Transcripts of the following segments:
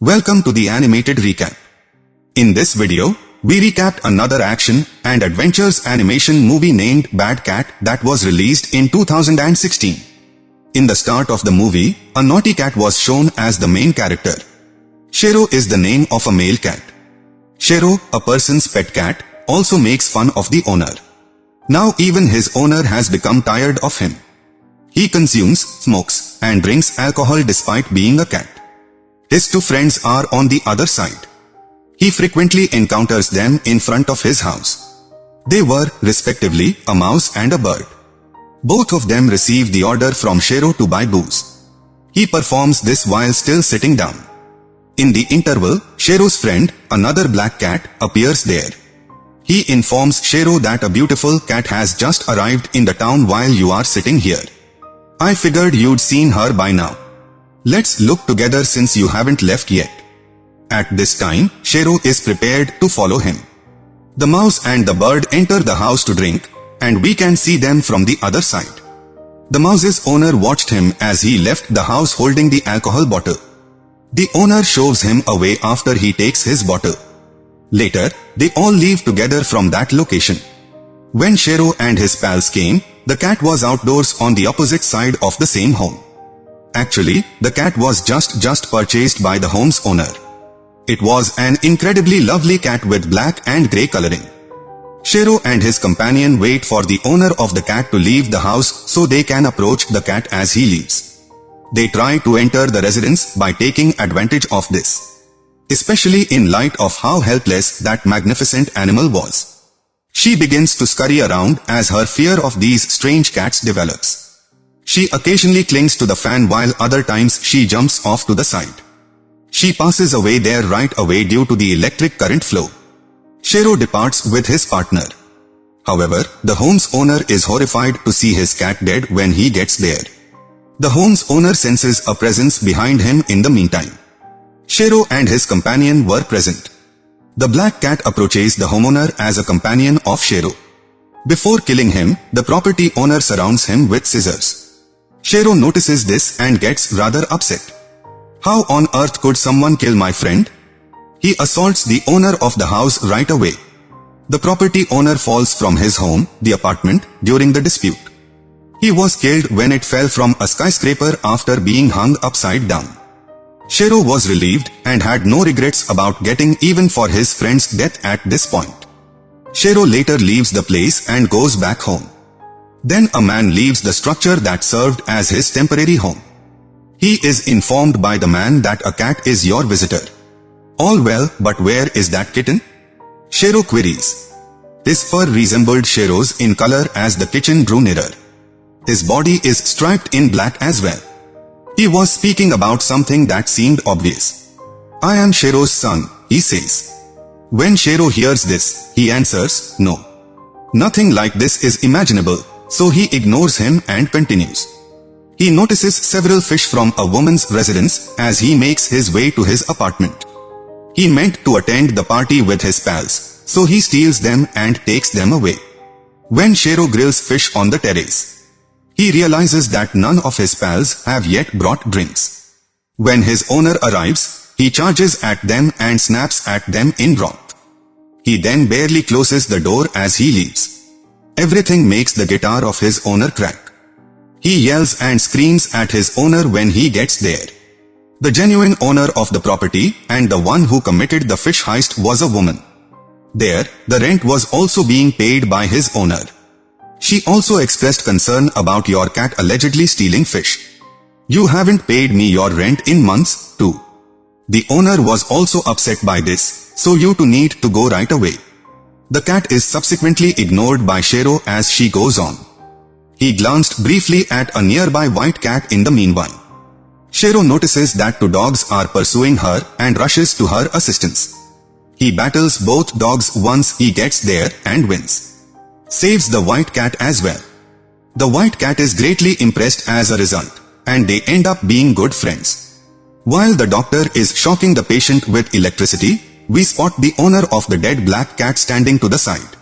Welcome to the animated recap. In this video, we recapped another action and adventures animation movie named Bad Cat that was released in 2016. In the start of the movie, a naughty cat was shown as the main character. Shero is the name of a male cat. Shero, a person's pet cat, also makes fun of the owner. Now even his owner has become tired of him. He consumes, smokes, and drinks alcohol despite being a cat. His two friends are on the other side. He frequently encounters them in front of his house. They were, respectively, a mouse and a bird. Both of them receive the order from Shero to buy booze. He performs this while still sitting down. In the interval, Shero's friend, another black cat, appears there. He informs Shero that a beautiful cat has just arrived in the town while you are sitting here. I figured you'd seen her by now. Let's look together since you haven't left yet. At this time, Shero is prepared to follow him. The mouse and the bird enter the house to drink, and we can see them from the other side. The mouse's owner watched him as he left the house holding the alcohol bottle. The owner shoves him away after he takes his bottle. Later, they all leave together from that location. When Shero and his pals came, the cat was outdoors on the opposite side of the same home. Actually, the cat was just purchased by the home's owner. It was an incredibly lovely cat with black and grey coloring. Shero and his companion wait for the owner of the cat to leave the house so they can approach the cat as he leaves. They try to enter the residence by taking advantage of this, especially in light of how helpless that magnificent animal was. She begins to scurry around as her fear of these strange cats develops. She occasionally clings to the fan while other times she jumps off to the side. She passes away there right away due to the electric current flow. Shero departs with his partner. However, the home's owner is horrified to see his cat dead when he gets there. The home's owner senses a presence behind him in the meantime. Shero and his companion were present. The black cat approaches the homeowner as a companion of Shero. Before killing him, the property owner surrounds him with scissors. Shero notices this and gets rather upset. How on earth could someone kill my friend? He assaults the owner of the house right away. The property owner falls from his home, the apartment, during the dispute. He was killed when it fell from a skyscraper after being hung upside down. Shero was relieved and had no regrets about getting even for his friend's death at this point. Shero later leaves the place and goes back home. Then a man leaves the structure that served as his temporary home. He is informed by the man that a cat is your visitor. All well, but where is that kitten? Shero queries. His fur resembled Shero's in color as the kitchen drew nearer. His body is striped in black as well. He was speaking about something that seemed obvious. I am Shero's son, he says. When Shero hears this, he answers, no. Nothing like this is imaginable, so he ignores him and continues. He notices several fish from a woman's residence as he makes his way to his apartment. He meant to attend the party with his pals, so he steals them and takes them away. When Shero grills fish on the terrace, he realizes that none of his pals have yet brought drinks. When his owner arrives, he charges at them and snaps at them in wrath. He then barely closes the door as he leaves. Everything makes the guitar of his owner crack. He yells and screams at his owner when he gets there. The genuine owner of the property and the one who committed the fish heist was a woman. There, the rent was also being paid by his owner. She also expressed concern about your cat allegedly stealing fish. You haven't paid me your rent in months, too. The owner was also upset by this, so you two need to go right away. The cat is subsequently ignored by Shero as she goes on. He glanced briefly at a nearby white cat in the meanwhile. Shero notices that two dogs are pursuing her and rushes to her assistance. He battles both dogs once he gets there and wins. Saves the white cat as well. The white cat is greatly impressed as a result, and they end up being good friends. While the doctor is shocking the patient with electricity, we spot the owner of the dead black cat standing to the side.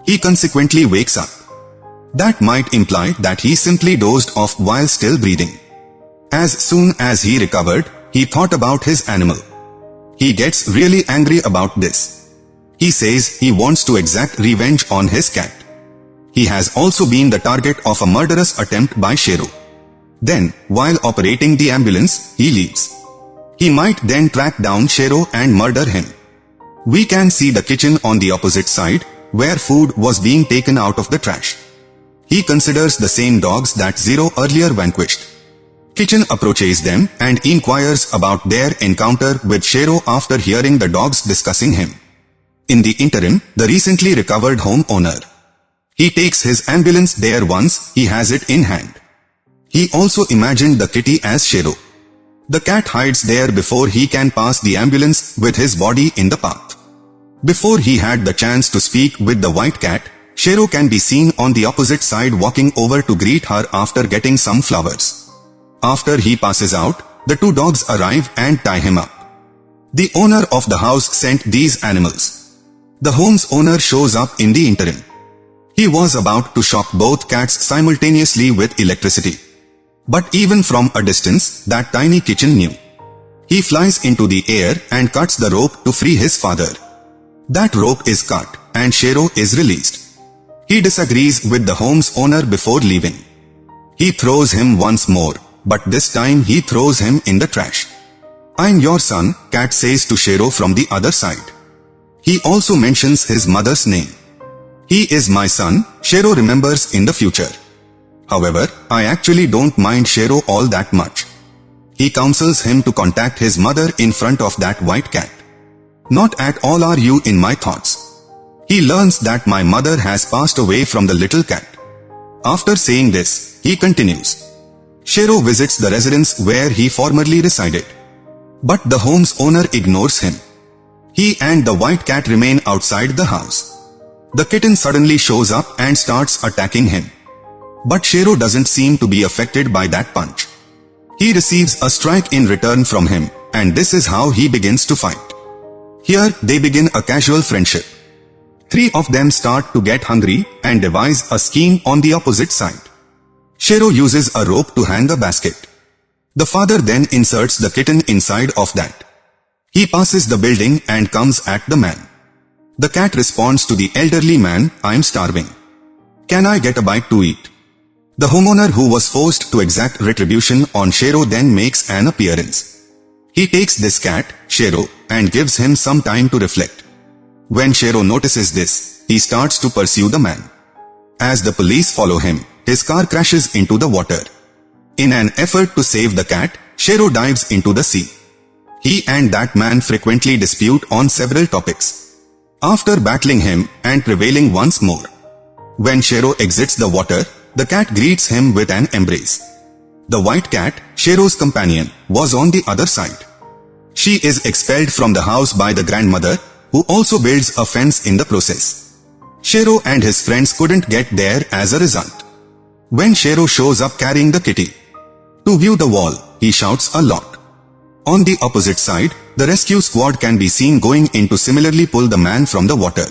He consequently wakes up. That might imply that he simply dozed off while still breathing. As soon as he recovered, he thought about his animal. He gets really angry about this. He says he wants to exact revenge on his cat. He has also been the target of a murderous attempt by Shero. Then, while operating the ambulance, he leaves. He might then track down Shero and murder him. We can see the kitchen on the opposite side, where food was being taken out of the trash. He considers the same dogs that Zero earlier vanquished. Kitchen approaches them and inquires about their encounter with Shero after hearing the dogs discussing him. In the interim, the recently recovered homeowner. He takes his ambulance there once he has it in hand. He also imagined the kitty as Shero. The cat hides there before he can pass the ambulance with his body in the path. Before he had the chance to speak with the white cat, Shero can be seen on the opposite side walking over to greet her after getting some flowers. After he passes out, the two dogs arrive and tie him up. The owner of the house sent these animals. The home's owner shows up in the interim. He was about to shock both cats simultaneously with electricity. But even from a distance, that tiny kitchen knew. He flies into the air and cuts the rope to free his father. That rope is cut, and Shero is released. He disagrees with the home's owner before leaving. He throws him once more, but this time he throws him in the trash. "I'm your son," Cat says to Shero from the other side. He also mentions his mother's name. "He is my son," Shero remembers in the future. However, I actually don't mind Shero all that much. He counsels him to contact his mother in front of that white cat. "Not at all are you in my thoughts." He learns that my mother has passed away from the little cat. After saying this, he continues. Shero visits the residence where he formerly resided. But the home's owner ignores him. He and the white cat remain outside the house. The kitten suddenly shows up and starts attacking him. But Shero doesn't seem to be affected by that punch. He receives a strike in return from him, and this is how he begins to fight. Here, they begin a casual friendship. Three of them start to get hungry and devise a scheme on the opposite side. Shero uses a rope to hang a basket. The father then inserts the kitten inside of that. He passes the building and comes at the man. The cat responds to the elderly man, "I'm starving. Can I get a bite to eat?" The homeowner who was forced to exact retribution on Shero then makes an appearance. He takes this cat, Shero, and gives him some time to reflect. When Shero notices this, he starts to pursue the man. As the police follow him, his car crashes into the water. In an effort to save the cat, Shero dives into the sea. He and that man frequently dispute on several topics. After battling him and prevailing once more, when Shero exits the water, the cat greets him with an embrace. The white cat, Shero's companion, was on the other side. She is expelled from the house by the grandmother, who also builds a fence in the process. Shero and his friends couldn't get there as a result. When Shero shows up carrying the kitty to view the wall, he shouts a lot. On the opposite side, the rescue squad can be seen going in to similarly pull the man from the water.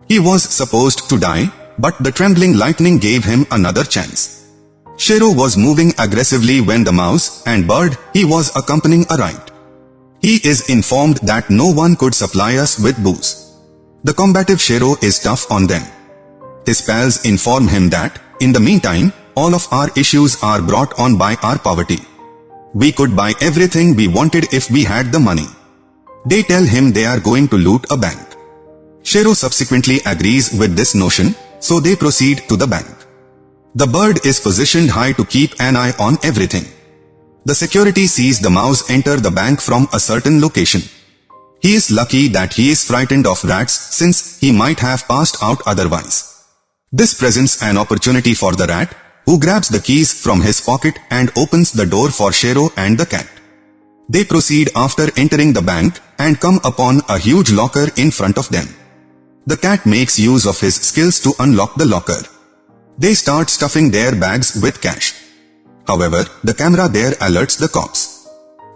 He was supposed to die, but the trembling lightning gave him another chance. Shero was moving aggressively when the mouse and bird he was accompanying arrived. He is informed that no one could supply us with booze. The combative Shero is tough on them. His pals inform him that, in the meantime, all of our issues are brought on by our poverty. We could buy everything we wanted if we had the money. They tell him they are going to loot a bank. Shero subsequently agrees with this notion, so they proceed to the bank. The bird is positioned high to keep an eye on everything. The security sees the mouse enter the bank from a certain location. He is lucky that he is frightened of rats since he might have passed out otherwise. This presents an opportunity for the rat, who grabs the keys from his pocket and opens the door for Shero and the cat. They proceed after entering the bank and come upon a huge locker in front of them. The cat makes use of his skills to unlock the locker. They start stuffing their bags with cash. However, the camera there alerts the cops.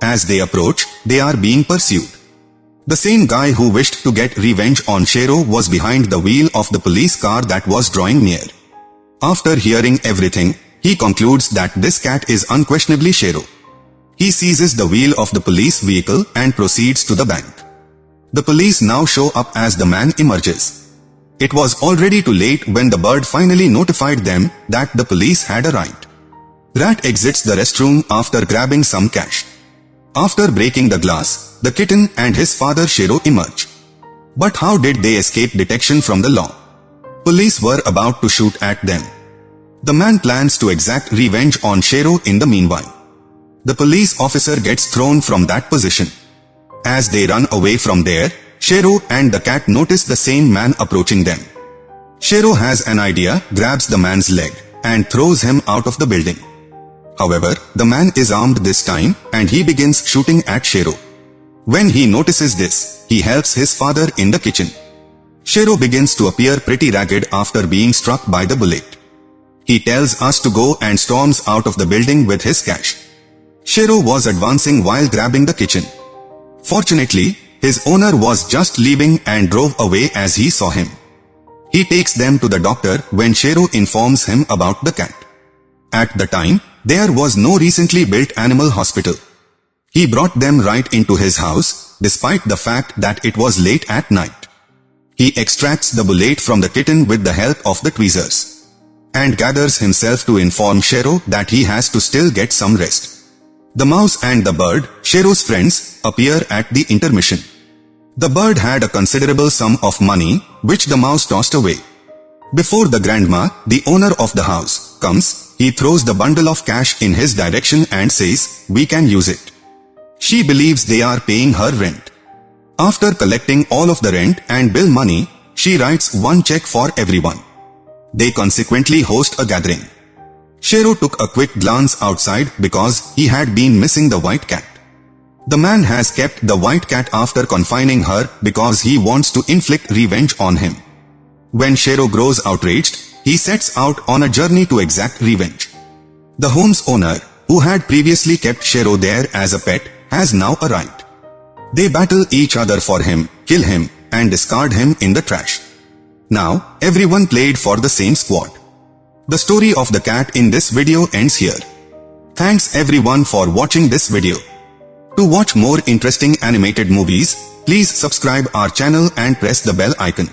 As they approach, they are being pursued. The same guy who wished to get revenge on Shero was behind the wheel of the police car that was drawing near. After hearing everything, he concludes that this cat is unquestionably Shero. He seizes the wheel of the police vehicle and proceeds to the bank. The police now show up as the man emerges. It was already too late when the bird finally notified them that the police had arrived. Rat exits the restroom after grabbing some cash. After breaking the glass, the kitten and his father Shero emerge. But how did they escape detection from the law? Police were about to shoot at them. The man plans to exact revenge on Shero in the meanwhile. The police officer gets thrown from that position. As they run away from there, Shero and the cat notice the same man approaching them. Shero has an idea, grabs the man's leg, and throws him out of the building. However, the man is armed this time, and he begins shooting at Shero. When he notices this, he helps his father in the kitchen. Shero begins to appear pretty ragged after being struck by the bullet. He tells us to go and storms out of the building with his cash. Shero was advancing while grabbing the kitchen. Fortunately, his owner was just leaving and drove away as he saw him. He takes them to the doctor when Shero informs him about the cat. At the time, there was no recently built animal hospital. He brought them right into his house, despite the fact that it was late at night. He extracts the bullet from the kitten with the help of the tweezers, and gathers himself to inform Shero that he has to still get some rest. The mouse and the bird, Shero's friends, appear at the intermission. The bird had a considerable sum of money, which the mouse tossed away. Before the grandma, the owner of the house, comes, he throws the bundle of cash in his direction and says, "We can use it." She believes they are paying her rent. After collecting all of the rent and bill money, she writes one check for everyone. They consequently host a gathering. Shero took a quick glance outside because he had been missing the white cat. The man has kept the white cat after confining her because he wants to inflict revenge on him. When Shero grows outraged, he sets out on a journey to exact revenge. The home's owner, who had previously kept Shero there as a pet, has now arrived. They battle each other for him, kill him, and discard him in the trash. Now, everyone played for the same squad. The story of the cat in this video ends here. Thanks everyone for watching this video. To watch more interesting animated movies, please subscribe our channel and press the bell icon.